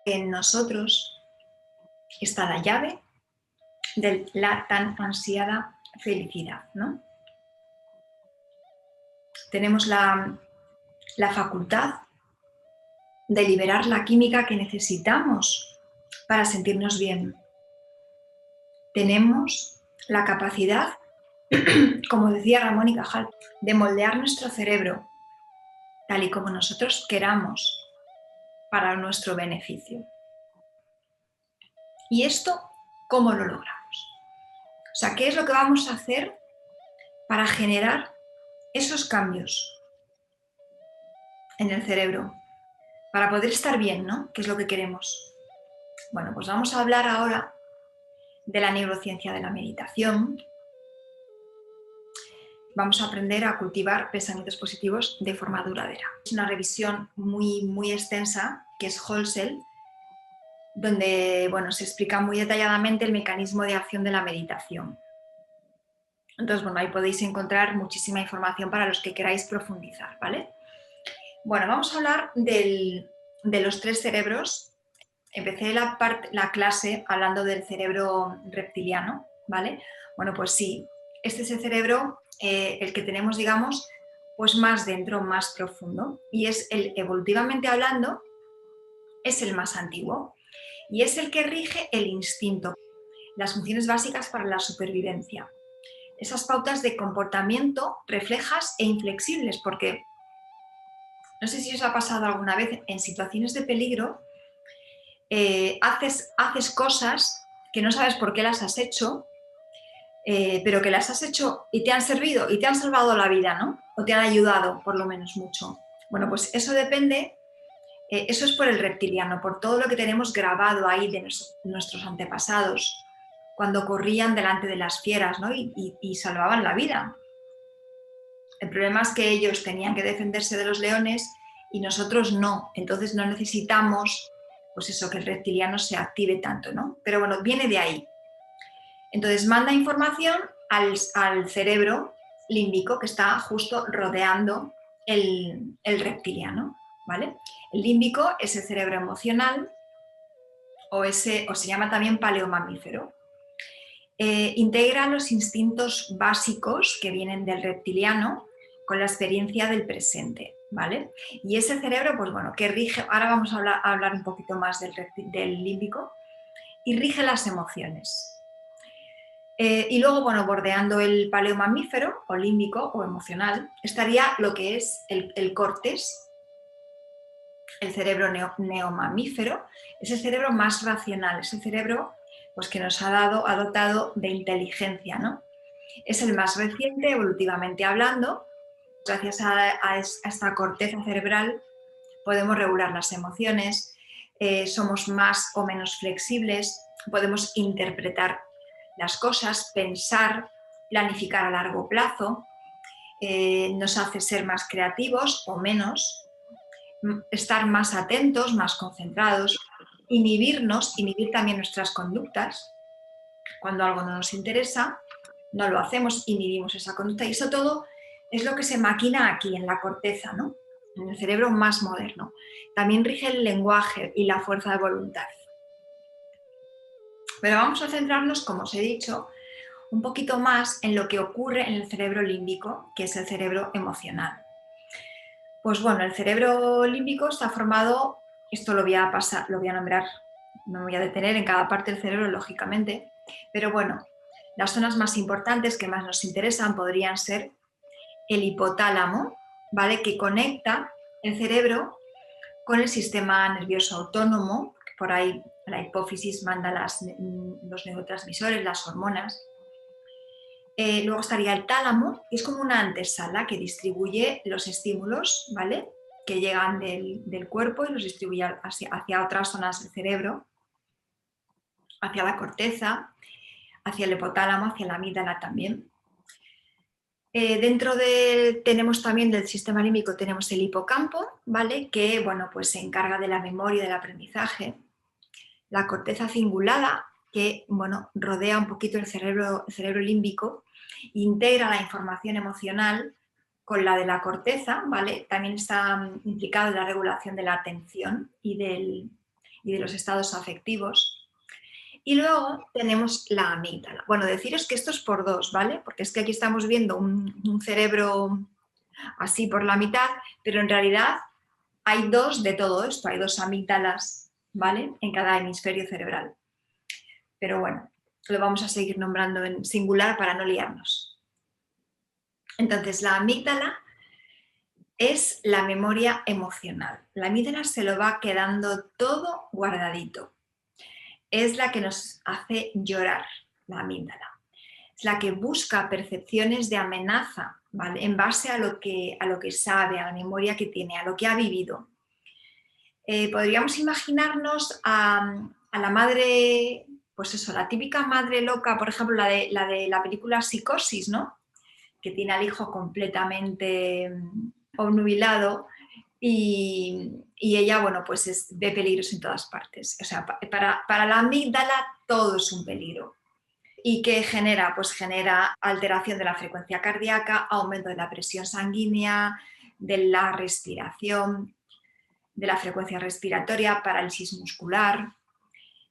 En nosotros está la llave de la tan ansiada felicidad, ¿no? Tenemos la facultad de liberar la química que necesitamos para sentirnos bien. Tenemos la capacidad, como decía Ramón y Cajal, de moldear nuestro cerebro tal y como nosotros queramos para nuestro beneficio. ¿Y esto cómo lo logramos? O sea, ¿qué es lo que vamos a hacer para generar esos cambios en el cerebro? Para poder estar bien, ¿no? ¿Qué es lo que queremos? Bueno, pues vamos a hablar ahora de la neurociencia de la meditación. Vamos a aprender a cultivar pensamientos positivos de forma duradera. Es una revisión muy extensa, que es Holsel, donde se explica muy detalladamente el mecanismo de acción de la meditación. Entonces, ahí podéis encontrar muchísima información para los que queráis profundizar, ¿vale? Bueno, vamos a hablar de los tres cerebros. Empecé la clase hablando del cerebro reptiliano, ¿vale? Bueno, pues sí, este es el cerebro, el que tenemos, digamos, pues más dentro, más profundo, y es evolutivamente hablando, es el más antiguo, y es el que rige el instinto, las funciones básicas para la supervivencia. Esas pautas de comportamiento reflejas e inflexibles, porque no sé si os ha pasado alguna vez en situaciones de peligro, haces cosas que no sabes por qué las has hecho, pero que las has hecho y te han servido y te han salvado la vida, ¿no? O te han ayudado, por lo menos, mucho. Bueno, pues eso depende, eso es por el reptiliano, por todo lo que tenemos grabado ahí de nuestros antepasados, cuando corrían delante de las fieras, ¿no? y salvaban la vida. El problema es que ellos tenían que defenderse de los leones y nosotros no, entonces no necesitamos, pues eso, que el reptiliano se active tanto, ¿no? Pero bueno, viene de ahí. Entonces manda información al cerebro límbico que está justo rodeando el reptiliano, ¿vale? El límbico es el cerebro emocional o se llama también paleomamífero. Integra los instintos básicos que vienen del reptiliano con la experiencia del presente, ¿vale? Y ese cerebro, pues bueno, que rige, ahora vamos a hablar un poquito más del límbico, y rige las emociones. Y luego, bueno, bordeando el paleomamífero o límbico o emocional, estaría lo que es el córtex, el cerebro neomamífero, es el cerebro más racional, es el cerebro pues, que nos ha dotado de inteligencia, ¿no? Es el más reciente, evolutivamente hablando. Gracias a esta corteza cerebral podemos regular las emociones, somos más o menos flexibles, podemos interpretar las cosas, pensar, planificar a largo plazo, nos hace ser más creativos o menos, estar más atentos, más concentrados, inhibir también nuestras conductas. Cuando algo no nos interesa, no lo hacemos, inhibimos esa conducta, y eso todo es lo que se maquina aquí en la corteza, ¿no? En el cerebro más moderno. También rige el lenguaje y la fuerza de voluntad. Pero vamos a centrarnos, como os he dicho, un poquito más en lo que ocurre en el cerebro límbico, que es el cerebro emocional. Pues bueno, el cerebro límbico está formado, esto lo voy a nombrar, no me voy a detener en cada parte del cerebro, lógicamente, pero bueno, las zonas más importantes que más nos interesan podrían ser el hipotálamo, ¿vale? Que conecta el cerebro con el sistema nervioso autónomo, que por ahí la hipófisis manda los neurotransmisores, las hormonas. Luego estaría el tálamo, que es como una antesala que distribuye los estímulos, ¿vale? Que llegan del cuerpo y los distribuye hacia otras zonas del cerebro, hacia la corteza, hacia el hipotálamo, hacia la amígdala también. Tenemos también del sistema límbico, tenemos el hipocampo, ¿vale? Que bueno, pues se encarga de la memoria y del aprendizaje. La corteza cingulada, que bueno, rodea un poquito el cerebro límbico, integra la información emocional con la de la corteza, ¿vale? También está implicado en la regulación de la atención y y de los estados afectivos. Y luego tenemos la amígdala. Bueno, deciros que esto es por dos, ¿vale? Porque es que aquí estamos viendo un cerebro así por la mitad, pero en realidad hay dos de todo esto, hay dos amígdalas, ¿vale? En cada hemisferio cerebral. Pero bueno, lo vamos a seguir nombrando en singular para no liarnos. Entonces, la amígdala es la memoria emocional. La amígdala se lo va quedando todo guardadito. Es la que nos hace llorar, la amígdala. Es la que busca percepciones de amenaza, ¿vale? En base a lo que sabe, a la memoria que tiene, a lo que ha vivido. Podríamos imaginarnos a la madre, pues eso, la típica madre loca, por ejemplo, la de la película Psicosis, ¿no? Que tiene al hijo completamente obnubilado y ella, bueno, pues ve peligros en todas partes. O sea, para la amígdala todo es un peligro. ¿Y qué genera? Pues genera alteración de la frecuencia cardíaca, aumento de la presión sanguínea, de la respiración, de la frecuencia respiratoria, parálisis muscular.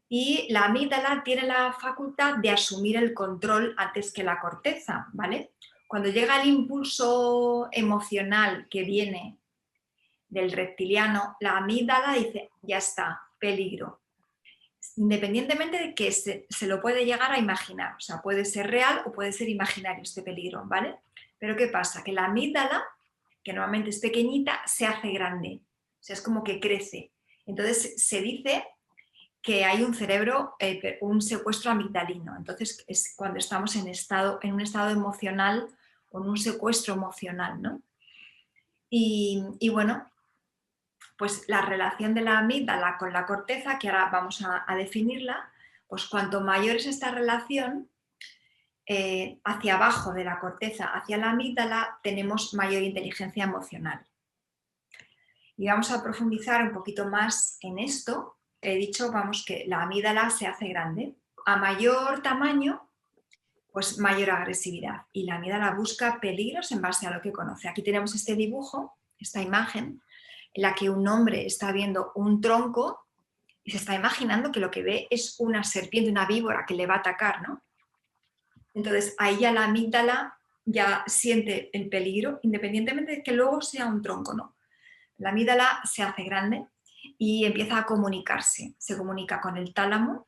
Y la amígdala tiene la facultad de asumir el control antes que la corteza, ¿vale? Cuando llega el impulso emocional que viene del reptiliano, la amígdala dice, ya está, peligro. Independientemente de que se lo puede llegar a imaginar, o sea, puede ser real o puede ser imaginario este peligro, ¿vale? Pero ¿qué pasa? Que la amígdala, que normalmente es pequeñita, se hace grande, o sea, es como que crece. Entonces se dice que hay un cerebro, un secuestro amigdalino. Entonces es cuando estamos en un estado emocional o en un secuestro emocional, ¿no? Y bueno, pues la relación de la amígdala con la corteza, que ahora vamos a definirla, pues cuanto mayor es esta relación, hacia abajo de la corteza, hacia la amígdala, tenemos mayor inteligencia emocional. Y vamos a profundizar un poquito más en esto. He dicho, vamos, que la amígdala se hace grande. A mayor tamaño, pues mayor agresividad. Y la amígdala busca peligros en base a lo que conoce. Aquí tenemos este dibujo, esta imagen, en la que un hombre está viendo un tronco y se está imaginando que lo que ve es una serpiente, una víbora que le va a atacar, ¿no? Entonces ahí ya la amígdala ya siente el peligro, independientemente de que luego sea un tronco, ¿no? La amígdala se hace grande y empieza a comunicarse. Se comunica con el tálamo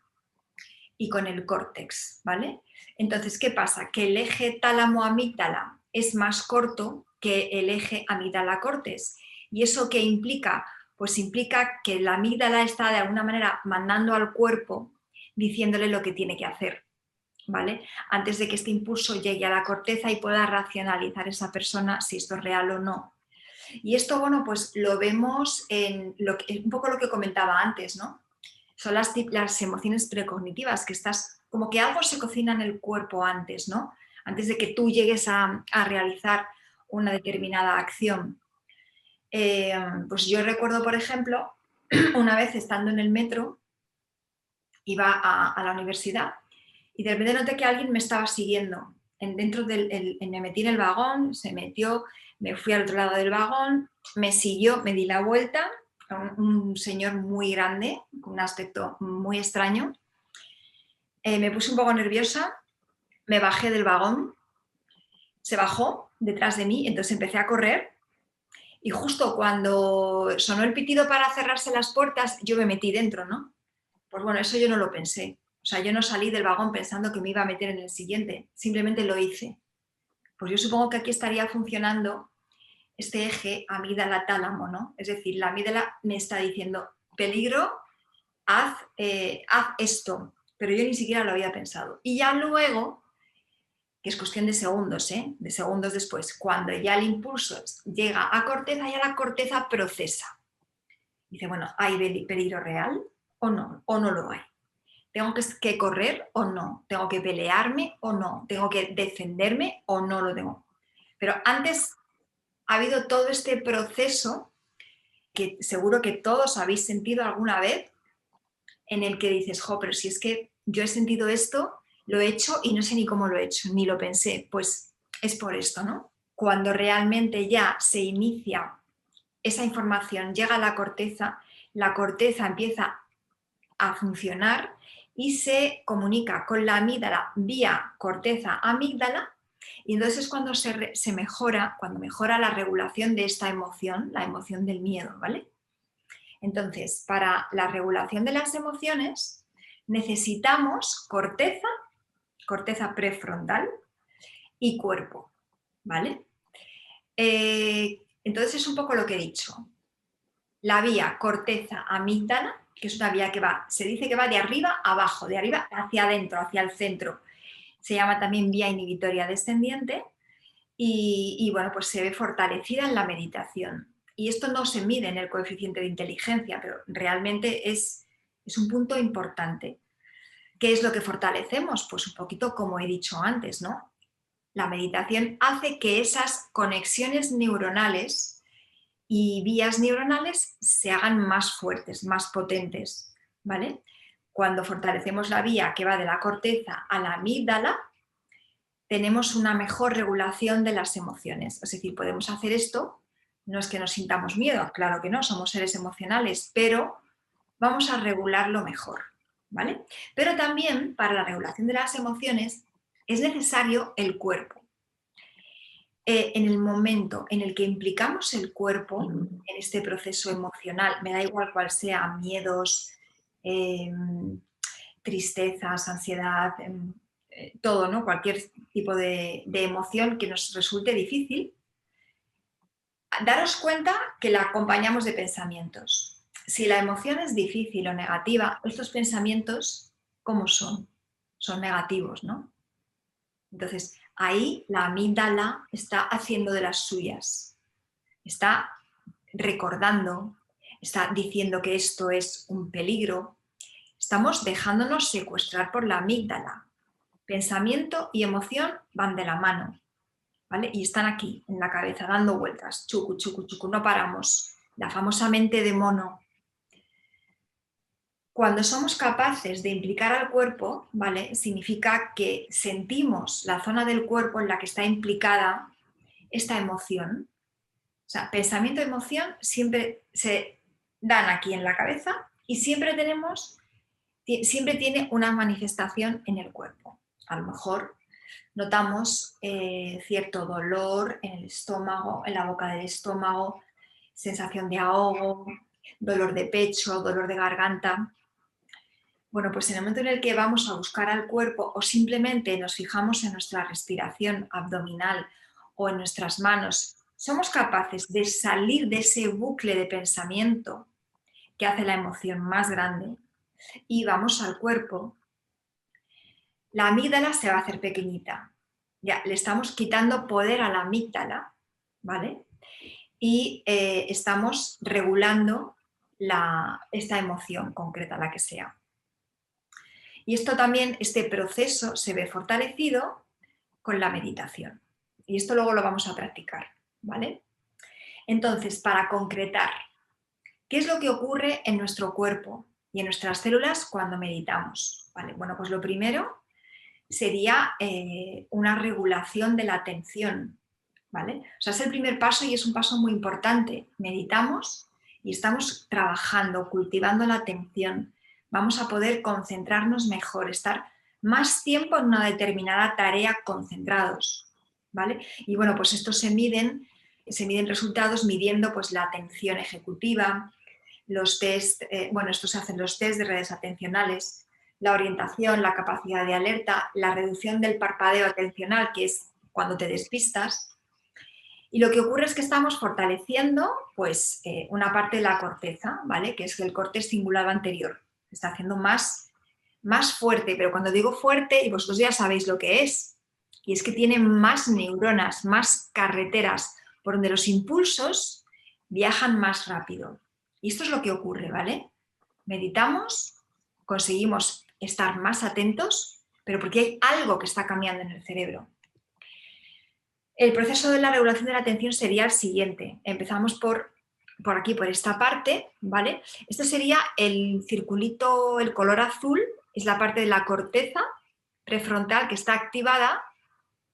y con el córtex, ¿vale? Entonces, ¿qué pasa? Que el eje tálamo-amígdala es más corto que el eje amígdala-córtex. ¿Y eso qué implica? Pues implica que la amígdala está de alguna manera mandando al cuerpo diciéndole lo que tiene que hacer, ¿vale? Antes de que este impulso llegue a la corteza y pueda racionalizar esa persona si esto es real o no. Y esto, bueno, pues lo vemos en un poco lo que comentaba antes, ¿no? Son las emociones precognitivas, que estás, como que algo se cocina en el cuerpo antes, ¿no? Antes de que tú llegues a realizar una determinada acción. Pues yo recuerdo, por ejemplo, una vez estando en el metro, iba a la universidad y de repente noté que alguien me estaba siguiendo. Me metí en el vagón, se metió, me fui al otro lado del vagón, me siguió, me di la vuelta, un señor muy grande, con un aspecto muy extraño. Me puse un poco nerviosa, me bajé del vagón, se bajó detrás de mí, entonces empecé a correr y justo cuando sonó el pitido para cerrarse las puertas, yo me metí dentro, ¿no? Pues bueno, eso yo no lo pensé. O sea, yo no salí del vagón pensando que me iba a meter en el siguiente, simplemente lo hice. Pues yo supongo que aquí estaría funcionando este eje amígdala-tálamo, ¿no? Es decir, la amígdala me está diciendo, peligro, haz esto, pero yo ni siquiera lo había pensado. Y ya luego, que es cuestión de segundos, de segundos después, cuando ya el impulso llega a corteza, ya la corteza procesa. Dice, bueno, ¿hay peligro real o no lo hay? ¿Tengo que correr o no? ¿Tengo que pelearme o no? ¿Tengo que defenderme o no lo tengo? Pero antes ha habido todo este proceso que seguro que todos habéis sentido alguna vez, en el que dices, jo, pero si es que yo he sentido esto, lo he hecho y no sé ni cómo lo he hecho, ni lo pensé. Pues es por esto, ¿no? Cuando realmente ya se inicia esa información, llega a la corteza empieza a funcionar y se comunica con la amígdala vía corteza amígdala, y entonces es cuando se mejora, cuando mejora la regulación de esta emoción, la emoción del miedo, ¿vale? Entonces, para la regulación de las emociones necesitamos corteza, corteza prefrontal y cuerpo, ¿vale? Entonces es un poco lo que he dicho. La vía corteza-amígdala, que es una vía que va, se dice que va de arriba a abajo, de arriba hacia adentro, hacia el centro. Se llama también vía inhibitoria descendiente y bueno, pues se ve fortalecida en la meditación. Y esto no se mide en el coeficiente de inteligencia, pero realmente es un punto importante. ¿Qué es lo que fortalecemos? Pues un poquito como he dicho antes, ¿no? La meditación hace que esas conexiones neuronales y vías neuronales se hagan más fuertes, más potentes, ¿vale? Cuando fortalecemos la vía que va de la corteza a la amígdala, tenemos una mejor regulación de las emociones. Es decir, podemos hacer esto, no es que nos sintamos miedo, claro que no, somos seres emocionales, pero vamos a regularlo mejor, ¿vale? Pero también para la regulación de las emociones es necesario el cuerpo. En el momento en el que implicamos el cuerpo en este proceso emocional, me da igual cuál sea, miedos, tristezas, ansiedad, todo, ¿no? Cualquier tipo de emoción que nos resulte difícil, daros cuenta que la acompañamos de pensamientos. Si la emoción es difícil o negativa, estos pensamientos, ¿cómo son? Son negativos, ¿no? Entonces, ahí la amígdala está haciendo de las suyas, está recordando, está diciendo que esto es un peligro. Estamos dejándonos secuestrar por la amígdala. Pensamiento y emoción van de la mano, ¿vale? Y están aquí, en la cabeza, dando vueltas, chucu, chucu, chucu, no paramos. La famosa mente de mono. Cuando somos capaces de implicar al cuerpo, ¿vale? Significa que sentimos la zona del cuerpo en la que está implicada esta emoción. O sea, pensamiento y emoción siempre se dan aquí en la cabeza y siempre tiene una manifestación en el cuerpo. A lo mejor notamos cierto dolor en el estómago, en la boca del estómago, sensación de ahogo, dolor de pecho, dolor de garganta. Bueno, pues en el momento en el que vamos a buscar al cuerpo o simplemente nos fijamos en nuestra respiración abdominal o en nuestras manos, somos capaces de salir de ese bucle de pensamiento que hace la emoción más grande y vamos al cuerpo, la amígdala se va a hacer pequeñita. Ya le estamos quitando poder a la amígdala, ¿vale? Y estamos regulando esta emoción concreta, la que sea. Y esto también, este proceso se ve fortalecido con la meditación. Y esto luego lo vamos a practicar, ¿vale? Entonces, para concretar, ¿qué es lo que ocurre en nuestro cuerpo y en nuestras células cuando meditamos? ¿Vale? Bueno, pues lo primero sería una regulación de la atención, ¿vale? O sea, es el primer paso y es un paso muy importante. Meditamos y estamos trabajando, cultivando la atención. Vamos a poder concentrarnos mejor, estar más tiempo en una determinada tarea concentrados, ¿vale? Y bueno, pues estos se miden resultados midiendo pues la atención ejecutiva, los test, bueno, estos se hacen los test de redes atencionales, la orientación, la capacidad de alerta, la reducción del parpadeo atencional, que es cuando te despistas. Y lo que ocurre es que estamos fortaleciendo pues, una parte de la corteza, ¿vale? Que es el córtex cingulado anterior. Está haciendo más fuerte, pero cuando digo fuerte, y vosotros ya sabéis lo que es, y es que tiene más neuronas, más carreteras, por donde los impulsos viajan más rápido. Y esto es lo que ocurre, ¿vale? Meditamos, conseguimos estar más atentos, pero porque hay algo que está cambiando en el cerebro. El proceso de la regulación de la atención sería el siguiente. Empezamos por aquí, por esta parte, ¿vale? Este sería el circulito, el color azul, es la parte de la corteza prefrontal que está activada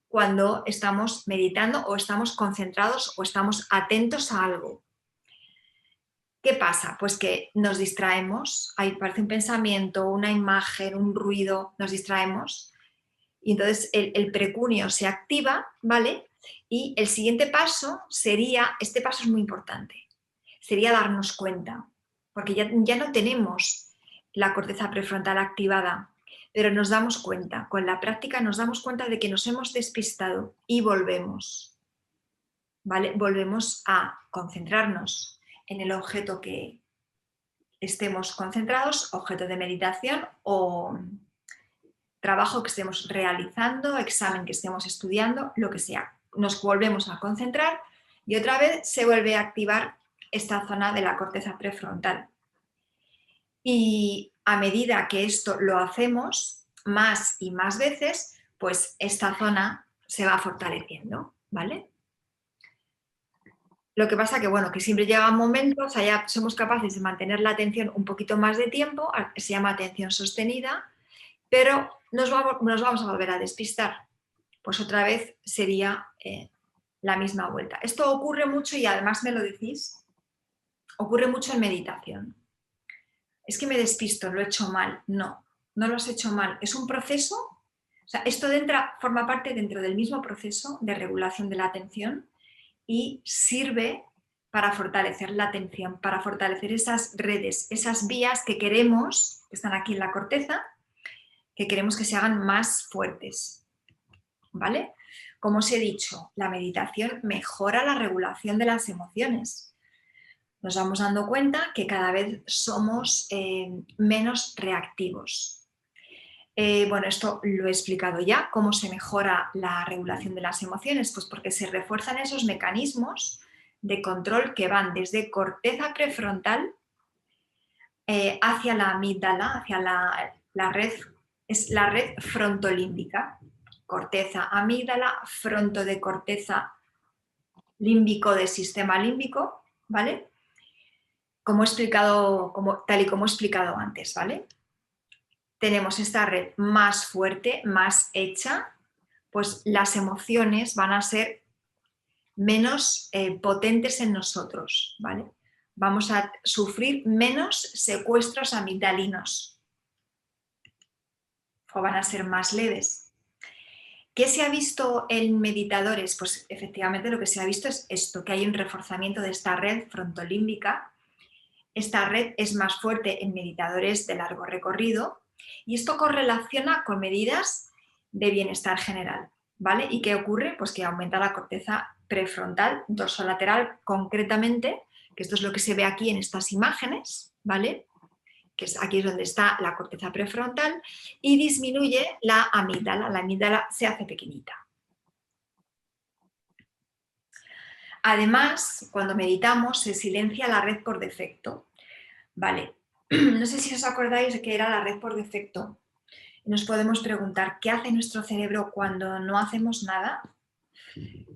cuando estamos meditando o estamos concentrados o estamos atentos a algo. ¿Qué pasa? Pues que nos distraemos, ahí parece un pensamiento, una imagen, un ruido, nos distraemos y entonces el precunio se activa, ¿vale? Y el siguiente paso sería, este paso es muy importante, sería darnos cuenta, porque ya no tenemos la corteza prefrontal activada, pero nos damos cuenta, con la práctica nos damos cuenta de que nos hemos despistado y volvemos, ¿vale? Volvemos a concentrarnos en el objeto que estemos concentrados, objeto de meditación o trabajo que estemos realizando, examen que estemos estudiando, lo que sea. Nos volvemos a concentrar y otra vez se vuelve a activar esta zona de la corteza prefrontal. Y a medida que esto lo hacemos más y más veces, pues esta zona se va fortaleciendo, ¿vale? Lo que pasa que, bueno, que siempre llegan momentos, allá somos capaces de mantener la atención un poquito más de tiempo, se llama atención sostenida, pero nos vamos a volver a despistar. Pues otra vez sería la misma vuelta. Esto ocurre mucho y además me lo decís, ocurre mucho en meditación. Es que me despisto, lo he hecho mal. No, no lo has hecho mal. Es un proceso, o sea, esto forma parte dentro del mismo proceso de regulación de la atención y sirve para fortalecer la atención, para fortalecer esas redes, esas vías que queremos, que están aquí en la corteza, que queremos que se hagan más fuertes, ¿vale? Como os he dicho, la meditación mejora la regulación de las emociones. Nos vamos dando cuenta que cada vez somos menos reactivos. Bueno, esto lo he explicado ya, cómo se mejora la regulación de las emociones, pues porque se refuerzan esos mecanismos de control que van desde corteza prefrontal hacia la amígdala, hacia la red, es la red frontolímbica, corteza amígdala, fronto de corteza límbico del sistema límbico, ¿vale? Como he explicado, tal y como he explicado antes, ¿vale? Tenemos esta red más fuerte, más hecha, pues las emociones van a ser menos potentes en nosotros, ¿vale? Vamos a sufrir menos secuestros amigdalinos o van a ser más leves. ¿Qué se ha visto en meditadores? Pues efectivamente lo que se ha visto es esto, que hay un reforzamiento de esta red frontolímbica. Esta red es más fuerte en meditadores de largo recorrido y esto correlaciona con medidas de bienestar general, ¿vale? ¿Y qué ocurre? Pues que aumenta la corteza prefrontal, dorsolateral concretamente, que esto es lo que se ve aquí en estas imágenes, ¿vale? Que aquí es donde está la corteza prefrontal, y disminuye la amígdala se hace pequeñita. Además, cuando meditamos se silencia la red por defecto, ¿vale? No sé si os acordáis de que era la red por defecto. Nos podemos preguntar, ¿qué hace nuestro cerebro cuando no hacemos nada?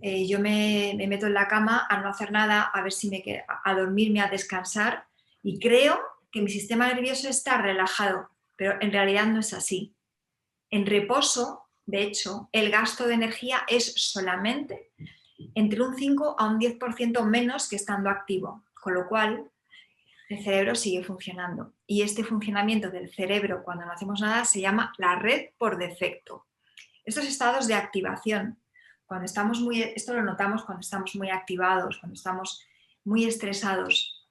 Yo me meto en la cama a no hacer nada, a ver si a dormirme, a descansar, y creo que mi sistema nervioso está relajado, pero en realidad no es así. En reposo, de hecho, el gasto de energía es solamente entre un 5 a un 10% menos que estando activo, con lo cual el cerebro sigue funcionando. Y este funcionamiento del cerebro cuando no hacemos nada se llama la red por defecto. Estos estados de activación, esto lo notamos cuando estamos muy activados, cuando estamos muy estresados.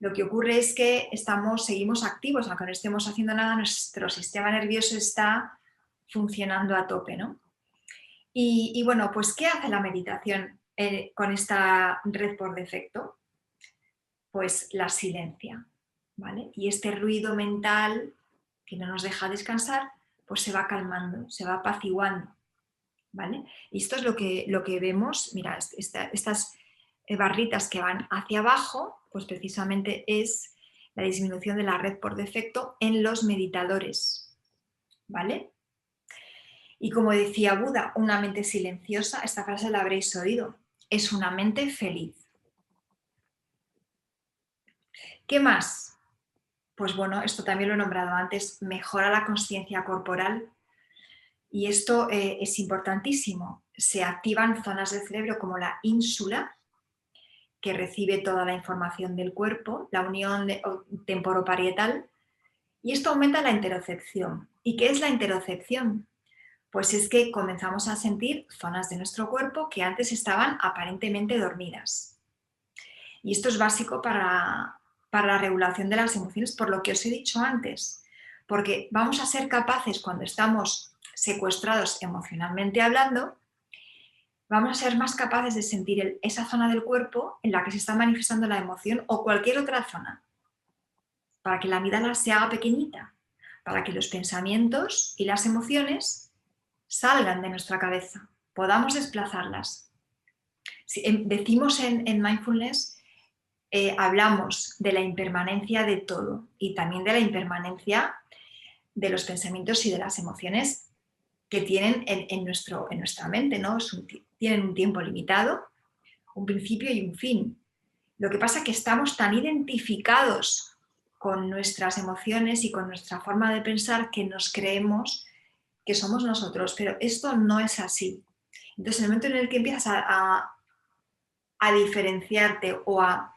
Lo que ocurre es que seguimos activos, aunque no estemos haciendo nada, nuestro sistema nervioso está funcionando a tope, ¿no? Y bueno, pues ¿qué hace la meditación con esta red por defecto? Pues la silencia, ¿vale? Y este ruido mental que no nos deja descansar, pues se va calmando, se va apaciguando, ¿vale? Y esto es lo que vemos, mira, estas barritas que van hacia abajo, pues precisamente es la disminución de la red por defecto en los meditadores, ¿vale? Y como decía Buda, una mente silenciosa, esta frase la habréis oído, es una mente feliz. ¿Qué más? Pues bueno, esto también lo he nombrado antes, mejora la consciencia corporal y esto es importantísimo. Se activan zonas del cerebro como la ínsula, que recibe toda la información del cuerpo, la unión temporoparietal, y esto aumenta la interocepción. ¿Y qué es la interocepción? Pues es que comenzamos a sentir zonas de nuestro cuerpo que antes estaban aparentemente dormidas. Y esto es básico para la regulación de las emociones, por lo que os he dicho antes, porque vamos a ser capaces cuando estamos secuestrados emocionalmente hablando, vamos a ser más capaces de sentir esa zona del cuerpo en la que se está manifestando la emoción o cualquier otra zona, para que la amígdala se haga pequeñita, para que los pensamientos y las emociones salgan de nuestra cabeza, podamos desplazarlas. Si, decimos en mindfulness, hablamos de la impermanencia de todo y también de la impermanencia de los pensamientos y de las emociones que tienen en nuestra mente, ¿no? Tienen un tiempo limitado, un principio y un fin. Lo que pasa es que estamos tan identificados con nuestras emociones y con nuestra forma de pensar que nos creemos que somos nosotros, pero esto no es así. Entonces, en el momento en el que empiezas a diferenciarte o a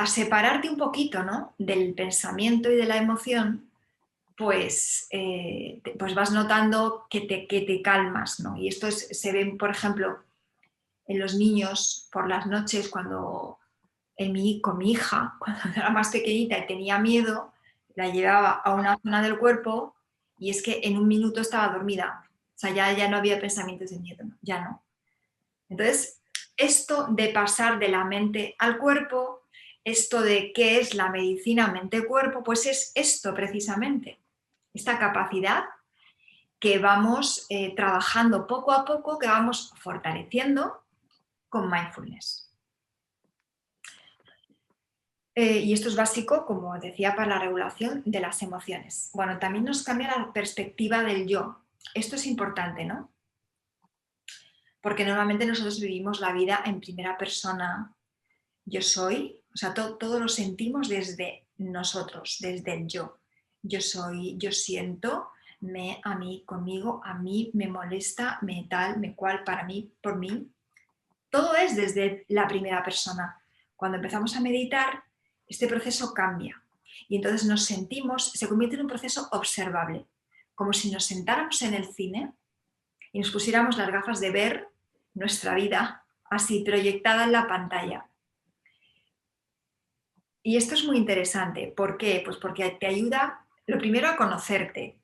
separarte un poquito, ¿no?, del pensamiento y de la emoción, pues, pues vas notando que te calmas, ¿no? Y esto se ve, por ejemplo, en los niños por las noches cuando con mi hija, cuando era más pequeñita y tenía miedo, la llevaba a una zona del cuerpo y es que en un minuto estaba dormida. O sea, ya no había pensamientos de miedo, ¿no? Ya no. Entonces, esto de pasar de la mente al cuerpo, esto de qué es la medicina mente-cuerpo, pues es esto precisamente, esta capacidad que vamos trabajando poco a poco, que vamos fortaleciendo con mindfulness. Y esto es básico, como decía, para la regulación de las emociones. Bueno, también nos cambia la perspectiva del yo. Esto es importante, ¿no? Porque normalmente nosotros vivimos la vida en primera persona. Yo soy, o sea, todo lo sentimos desde nosotros, desde el yo. Yo soy, yo siento, a mí, conmigo, a mí, me molesta, me tal, me cual, para mí, por mí. Todo es desde la primera persona. Cuando empezamos a meditar, este proceso cambia y entonces nos sentimos, se convierte en un proceso observable, como si nos sentáramos en el cine y nos pusiéramos las gafas de ver nuestra vida así proyectada en la pantalla. Y esto es muy interesante. ¿Por qué? Pues porque te ayuda, lo primero, a conocerte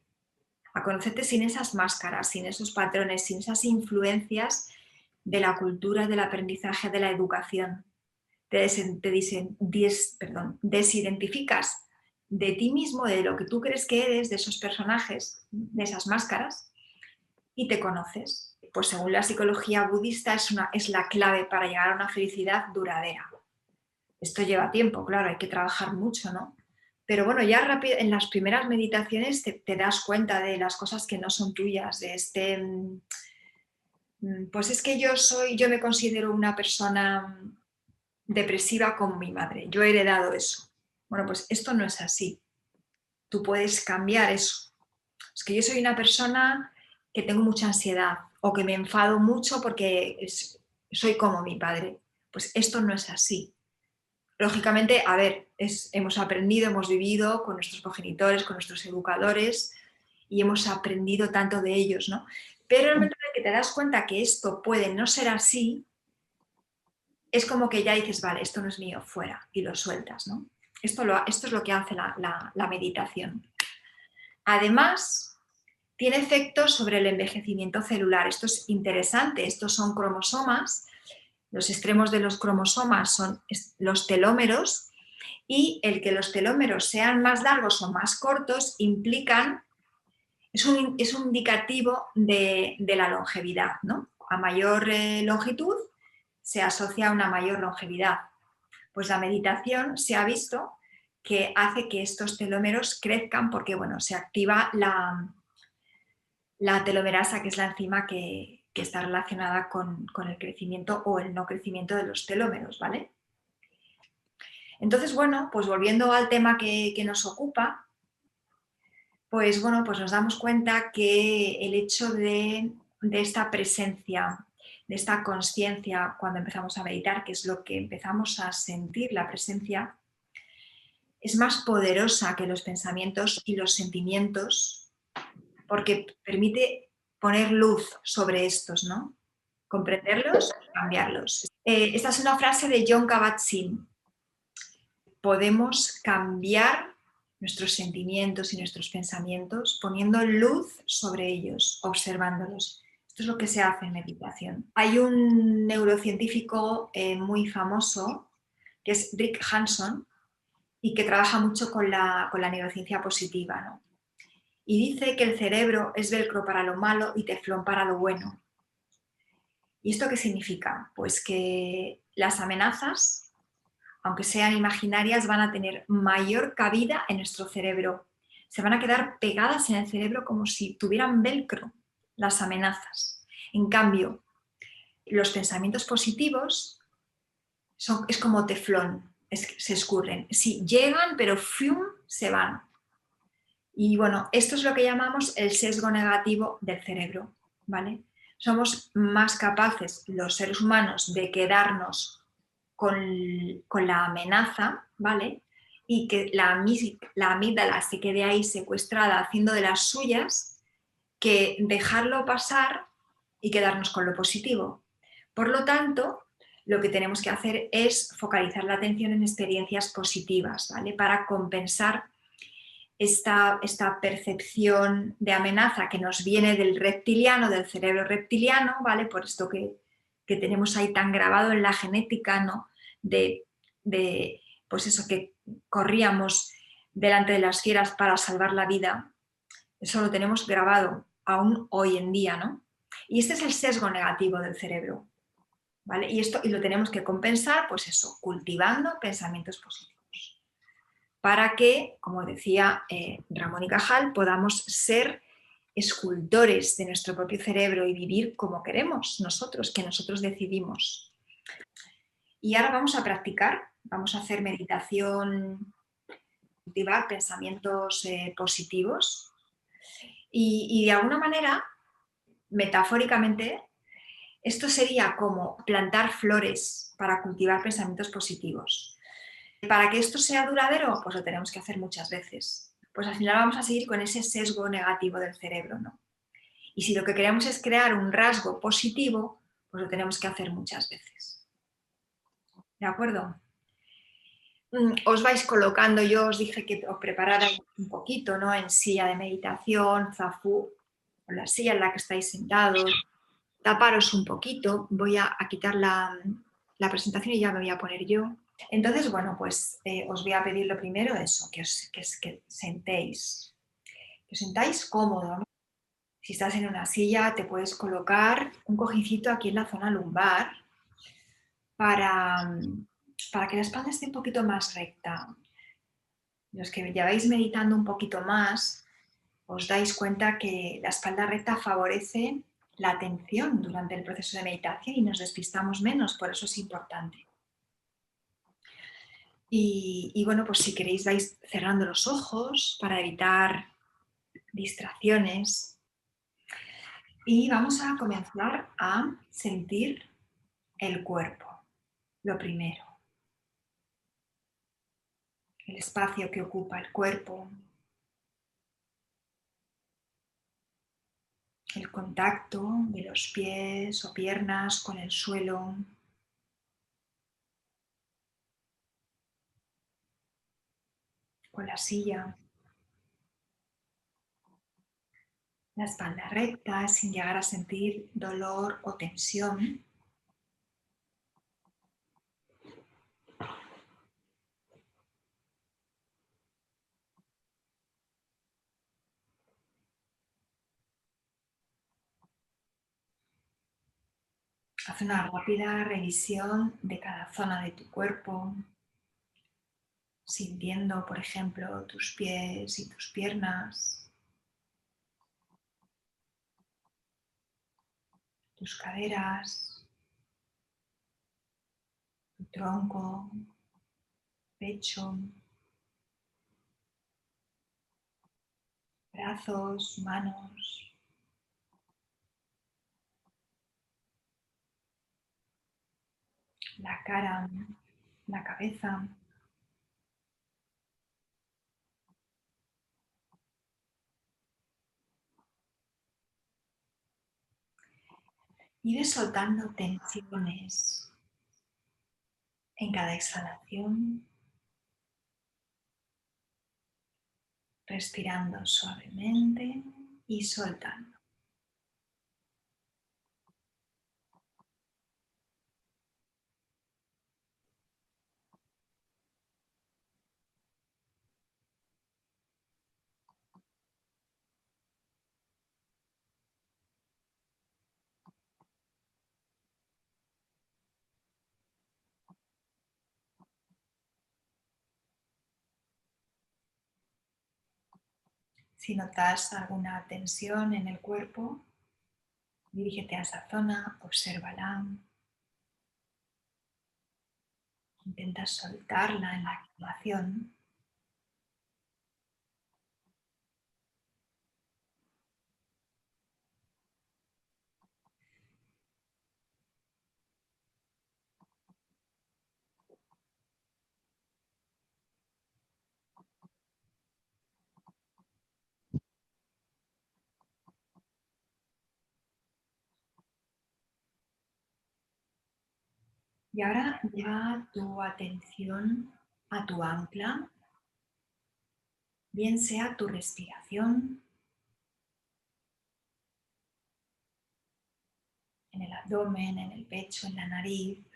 sin esas máscaras, sin esos patrones, sin esas influencias de la cultura, del aprendizaje, de la educación. Te desidentificas de ti mismo, de lo que tú crees que eres, de esos personajes, de esas máscaras, y te conoces. Pues según la psicología budista es la clave para llegar a una felicidad duradera. Esto lleva tiempo, claro, hay que trabajar mucho, ¿no? Pero bueno, ya rápido, en las primeras meditaciones te das cuenta de las cosas que no son tuyas, de pues es que yo me considero una persona depresiva como mi madre, yo he heredado eso. Bueno, pues esto no es así. Tú puedes cambiar eso. Es que yo soy una persona que tengo mucha ansiedad o que me enfado mucho porque soy como mi padre. Pues esto no es así. Lógicamente, a ver, hemos aprendido, hemos vivido con nuestros progenitores, con nuestros educadores y hemos aprendido tanto de ellos, ¿no? Pero en el momento en que te das cuenta que esto puede no ser así, es como que ya dices, vale, esto no es mío, fuera, y lo sueltas, ¿no? Esto es lo que hace la meditación. Además, tiene efectos sobre el envejecimiento celular. Esto es interesante, estos son cromosomas. Los extremos de los cromosomas son los telómeros y el que los telómeros sean más largos o más cortos es un indicativo de la longevidad, ¿no? A mayor longitud se asocia a una mayor longevidad. Pues la meditación se ha visto que hace que estos telómeros crezcan porque, bueno, se activa la telomerasa, que es la enzima que está relacionada con el crecimiento o el no crecimiento de los telómeros, ¿vale? Entonces, bueno, pues volviendo al tema que nos ocupa, pues bueno, pues nos damos cuenta que el hecho de esta presencia, de esta conciencia cuando empezamos a meditar, que es lo que empezamos a sentir, la presencia, es más poderosa que los pensamientos y los sentimientos porque permite poner luz sobre estos, ¿no? Comprenderlos y cambiarlos. Esta es una frase de Jon Kabat-Zinn. Podemos cambiar nuestros sentimientos y nuestros pensamientos poniendo luz sobre ellos, observándolos. Esto es lo que se hace en meditación. Hay un neurocientífico muy famoso que es Rick Hanson y que trabaja mucho con la neurociencia positiva, ¿no? Y dice que el cerebro es velcro para lo malo y teflón para lo bueno. ¿Y esto qué significa? Pues que las amenazas, aunque sean imaginarias, van a tener mayor cabida en nuestro cerebro. Se van a quedar pegadas en el cerebro como si tuvieran velcro las amenazas. En cambio, los pensamientos positivos es como teflón, se escurren. Sí, llegan, pero ¡fium!, se van. Y bueno, esto es lo que llamamos el sesgo negativo del cerebro, ¿vale? Somos más capaces los seres humanos de quedarnos con la amenaza, ¿vale? Y que la amígdala se quede ahí secuestrada haciendo de las suyas, que dejarlo pasar y quedarnos con lo positivo. Por lo tanto, lo que tenemos que hacer es focalizar la atención en experiencias positivas, ¿vale? Para compensar esta percepción de amenaza que nos viene del reptiliano, del cerebro reptiliano, ¿vale? Por esto que tenemos ahí tan grabado en la genética, ¿no? Pues eso, que corríamos delante de las fieras para salvar la vida. Eso lo tenemos grabado aún hoy en día, ¿no? Y este es el sesgo negativo del cerebro, ¿vale? Y lo tenemos que compensar, pues eso, cultivando pensamientos positivos, para que, como decía Ramón y Cajal, podamos ser escultores de nuestro propio cerebro y vivir como queremos nosotros, que nosotros decidimos. Y ahora vamos a practicar, vamos a hacer meditación, cultivar pensamientos positivos y de alguna manera, metafóricamente, esto sería como plantar flores para cultivar pensamientos positivos. Para que esto sea duradero, pues lo tenemos que hacer muchas veces. Pues al final vamos a seguir con ese sesgo negativo del cerebro, ¿no? Y si lo que queremos es crear un rasgo positivo, pues lo tenemos que hacer muchas veces. ¿De acuerdo? Os vais colocando, yo os dije que os prepararais un poquito, ¿no? En silla de meditación, zafú, o la silla en la que estáis sentados, taparos un poquito, voy a quitar la presentación y ya me voy a poner yo. Entonces, bueno, pues os voy a pedir lo primero eso, que sentáis cómodo, ¿no? Si estás en una silla, te puedes colocar un cojincito aquí en la zona lumbar para que la espalda esté un poquito más recta. Los que lleváis meditando un poquito más, os dais cuenta que la espalda recta favorece la atención durante el proceso de meditación y nos despistamos menos, por eso es importante. Y bueno, pues si queréis vais cerrando los ojos para evitar distracciones. Y vamos a comenzar a sentir el cuerpo, lo primero. El espacio que ocupa el cuerpo, el contacto de los pies o piernas con el suelo, con la silla, la espalda recta sin llegar a sentir dolor o tensión. Haz una rápida revisión de cada zona de tu cuerpo, sintiendo, por ejemplo, tus pies y tus piernas, tus caderas, tu tronco, pecho, brazos, manos. la cara, la cabeza. Y ves soltando tensiones en cada exhalación, respirando suavemente y soltando. Si notas alguna tensión en el cuerpo, dirígete a esa zona, obsérvala, intenta soltarla en la activación. Y ahora lleva tu atención a tu ancla, bien sea tu respiración, en el abdomen, en el pecho, en la nariz,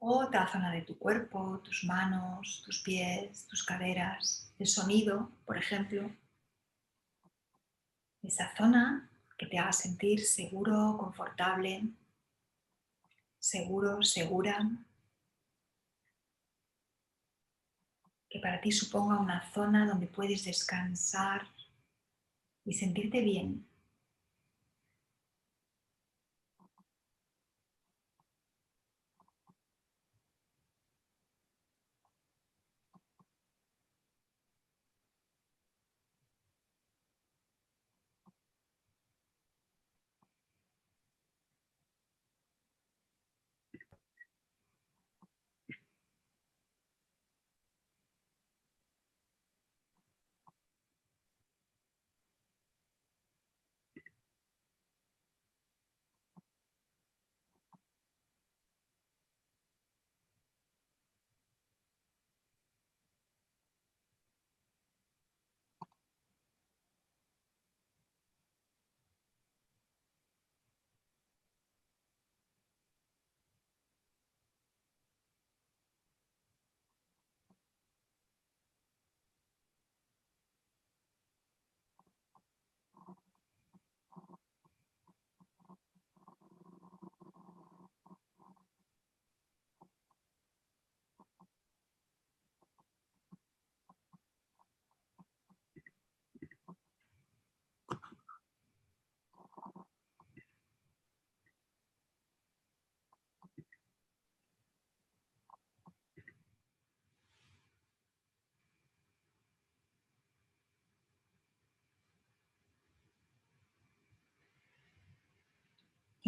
o otra zona de tu cuerpo, tus manos, tus pies, tus caderas, el sonido, por ejemplo, esa zona que te haga sentir seguro, confortable, seguro, segura, que para ti suponga una zona donde puedes descansar y sentirte bien.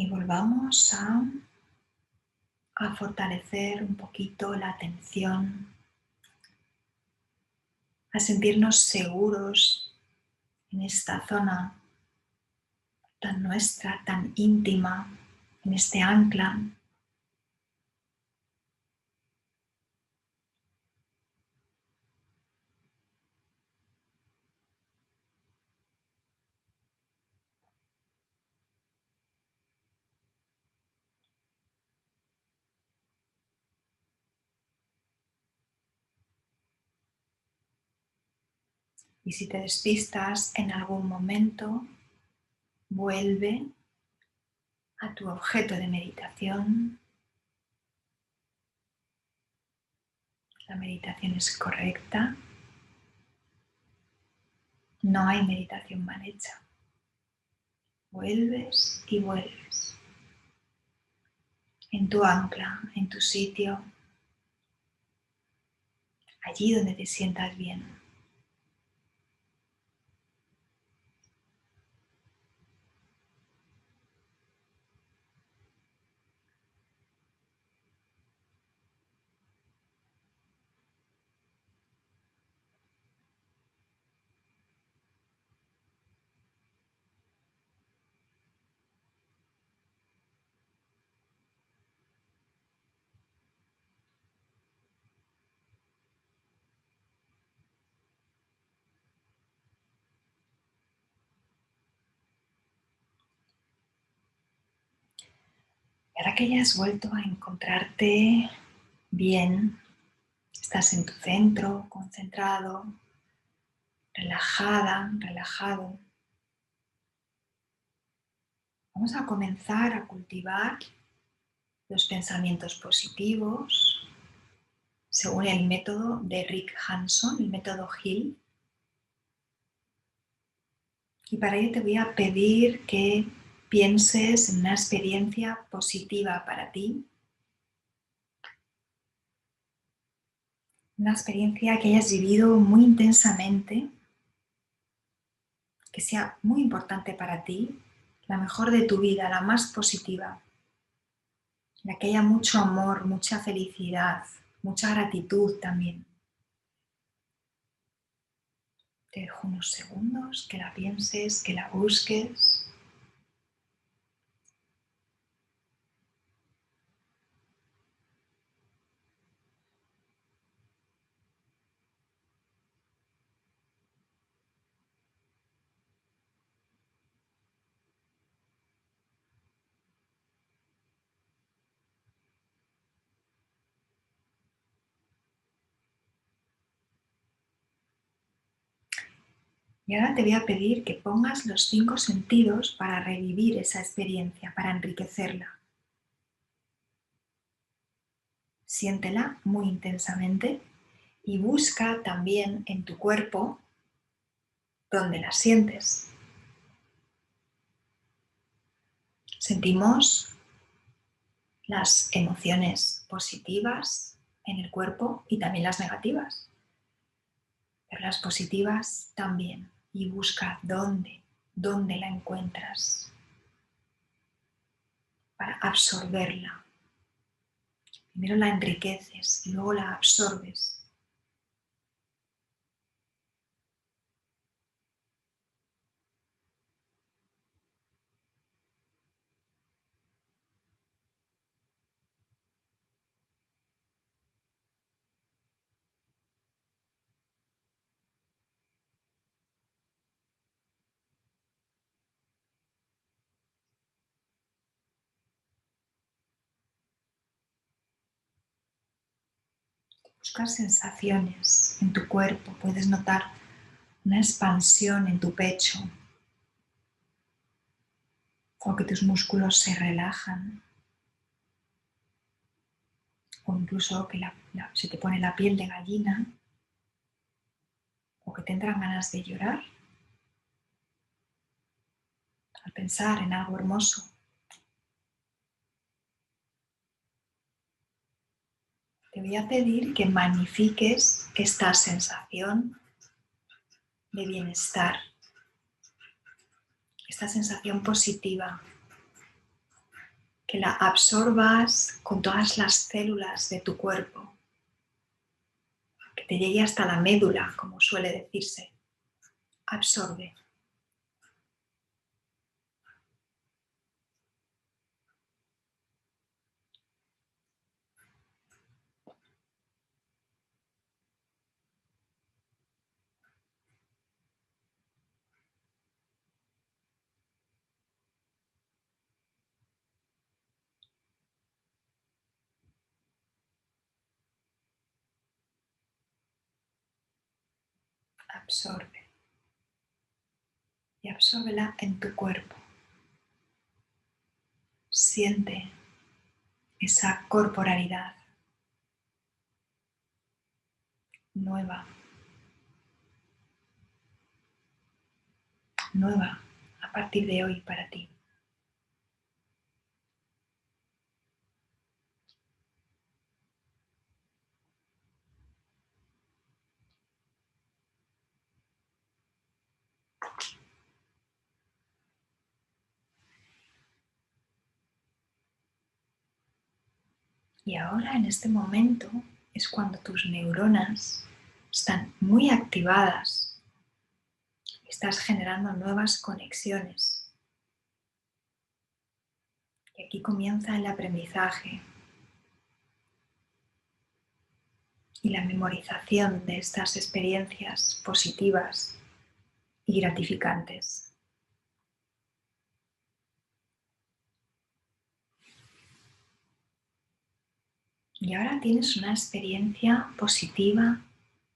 Y volvamos a fortalecer un poquito la atención, a sentirnos seguros en esta zona tan nuestra, tan íntima, en este ancla. Y si te despistas en algún momento, vuelve a tu objeto de meditación. La meditación es correcta. No hay meditación mal hecha. Vuelves y vuelves. En tu ancla, en tu sitio, allí donde te sientas bien. ahora que ya has vuelto a encontrarte bien, estás en tu centro, concentrado, relajada, relajado. Vamos a comenzar a cultivar los pensamientos positivos según el método de Rick Hanson, el método Hill. Y para ello te voy a pedir que pienses en una experiencia positiva para ti, una experiencia que hayas vivido muy intensamente, que sea muy importante para ti, la mejor de tu vida, la más positiva, en la que haya mucho amor, mucha felicidad, mucha gratitud también. Te dejo unos segundos que la pienses, que la busques. Y ahora te voy a pedir que pongas los 5 sentidos para revivir esa experiencia, para enriquecerla. Siéntela muy intensamente y busca también en tu cuerpo donde la sientes. Sentimos las emociones positivas en el cuerpo y también las negativas, pero las positivas también. Y busca dónde la encuentras para absorberla. Primero la enriqueces y luego la absorbes. Busca sensaciones en tu cuerpo. Puedes notar una expansión en tu pecho o que tus músculos se relajan o incluso que se te pone la piel de gallina o que te entran ganas de llorar al pensar en algo hermoso. Te voy a pedir que magnifiques esta sensación de bienestar, esta sensación positiva, que la absorbas con todas las células de tu cuerpo, que te llegue hasta la médula, como suele decirse. Absorbe. Absorbe. Y absórbela en tu cuerpo. Siente esa corporalidad nueva, nueva a partir de hoy para ti. Y ahora, en este momento, es cuando tus neuronas están muy activadas. Estás generando nuevas conexiones. Y aquí comienza el aprendizaje y la memorización de estas experiencias positivas y gratificantes. Y ahora tienes una experiencia positiva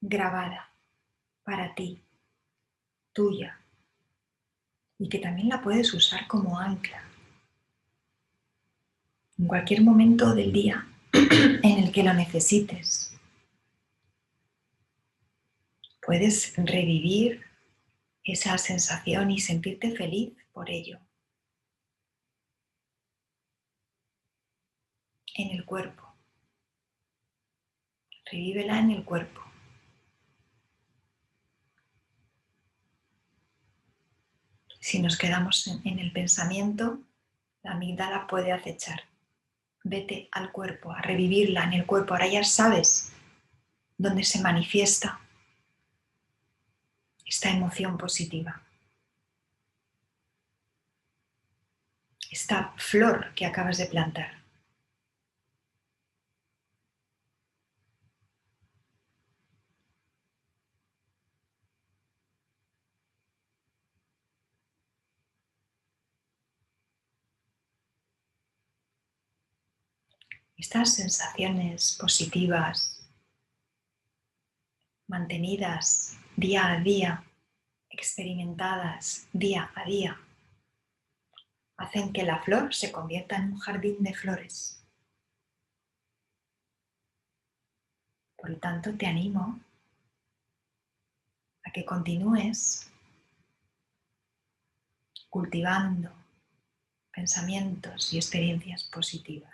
grabada para ti, tuya, y que también la puedes usar como ancla en cualquier momento del día en el que lo necesites. Puedes revivir esa sensación y sentirte feliz por ello. En el cuerpo. Revívela en el cuerpo. Si nos quedamos en el pensamiento, la amígdala puede acechar. Vete al cuerpo, a revivirla en el cuerpo. Ahora ya sabes dónde se manifiesta esta emoción positiva. Esta flor que acabas de plantar. Estas sensaciones positivas, mantenidas día a día, experimentadas día a día, hacen que la flor se convierta en un jardín de flores. Por lo tanto, te animo a que continúes cultivando pensamientos y experiencias positivas.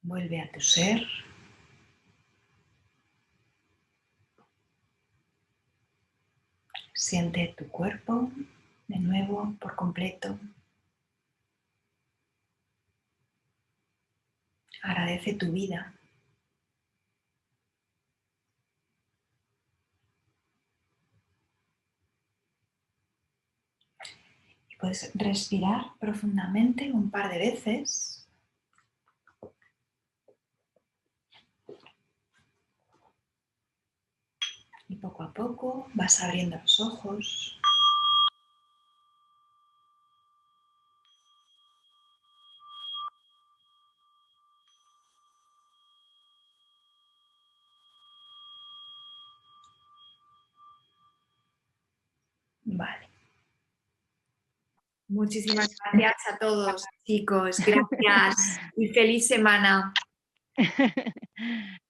Vuelve a tu ser. Siente tu cuerpo de nuevo por completo. Agradece tu vida. Y puedes respirar profundamente un par de veces. Y poco a poco vas abriendo los ojos. Vale. Muchísimas gracias a todos, chicos. Gracias y feliz semana.